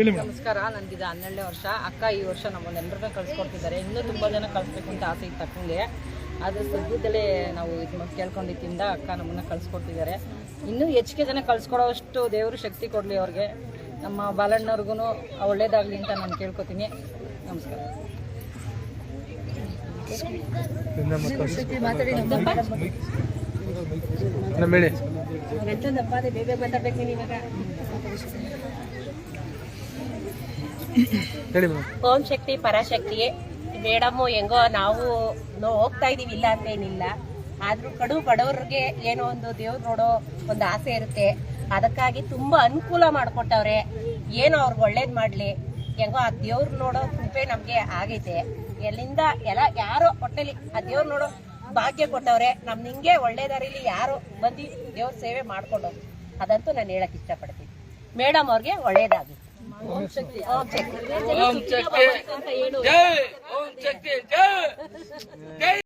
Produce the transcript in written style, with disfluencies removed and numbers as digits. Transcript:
ನಮಸ್ಕಾರ. ನಂದಿದ 12ನೇ ವರ್ಷ. ಅಕ್ಕ ಈ ವರ್ಷ ನಮ್ಮನ್ನೆಲ್ಲರನ್ನ ಕಳ್ಸಿಕೊಡ್ತಿದ್ದಾರೆ. ಇನ್ನೂ ತುಂಬ ಜನ ಕಳಿಸ್ಬೇಕು ಅಂತ ಆಸೆ ಇತ್ತು ಅಕ್ಕಂಗೆ. ಅದು ಸದ್ಯದಲ್ಲೇ ನಾವು ಇದು ಕೇಳ್ಕೊಂಡಿದ್ದರಿಂದ ಅಕ್ಕ ನಮ್ಮನ್ನ ಕಳಿಸ್ಕೊಡ್ತಿದ್ದಾರೆ. ಇನ್ನೂ ಹೆಚ್ಚಿಗೆ ಜನ ಕಳಿಸ್ಕೊಡೋಷ್ಟು ದೇವರು ಶಕ್ತಿ ಕೊಡಲಿ ಅವ್ರಿಗೆ. ನಮ್ಮ ಬಾಲಣ್ಣವ್ರಿಗೂ ಒಳ್ಳೇದಾಗಲಿ ಅಂತ ನಾನು ಕೇಳ್ಕೊತೀನಿ. ನಮಸ್ಕಾರ. ಓಂ ಶಕ್ತಿ ಪರಾಶಕ್ತಿ ಮೇಡಮ್, ಹೆಂಗೋ ನಾವು ಹೋಗ್ತಾ ಇದೀವಿ, ಇಲ್ಲ ಅಂತೇನಿಲ್ಲ. ಆದ್ರೂ ಬಡವ್ರಿಗೆ ಏನೋ ಒಂದು ದೇವ್ರು ನೋಡೋ ಒಂದು ಆಸೆ ಇರುತ್ತೆ. ಅದಕ್ಕಾಗಿ ತುಂಬಾ ಅನುಕೂಲ ಮಾಡ್ಕೊಟ್ಟವ್ರೆ. ಏನೋ ಅವ್ರಿಗೆ ಒಳ್ಳೇದ್ ಮಾಡ್ಲಿ. ಹೆಂಗೋ ಆ ದೇವ್ರು ನೋಡೋ ಕೃಪೆ ನಮ್ಗೆ ಆಗೈತೆ. ಎಲ್ಲಿಂದ ಎಲ್ಲ ಯಾರೋ ಹೊಟ್ಟೆಲಿ ಆ ದೇವ್ರು ನೋಡೋ ಭಾಗ್ಯ ಕೊಟ್ಟವ್ರೆ. ನಮ್ ನಿಂಗೆ ಒಳ್ಳೇದಾರಿಲಿ ಯಾರೋ ಬಂದು ದೇವ್ರ ಸೇವೆ ಮಾಡ್ಕೊಂಡು, ಅದಂತೂ ನಾನು ಹೇಳಕ್ ಇಷ್ಟಪಡ್ತೀನಿ. ಮೇಡಮ್ ಅವ್ರಿಗೆ ಒಳ್ಳೇದಾಗಿ. ಓಂ ಶಕ್ತಿ. ಓಂ ಶಕ್ತಿ.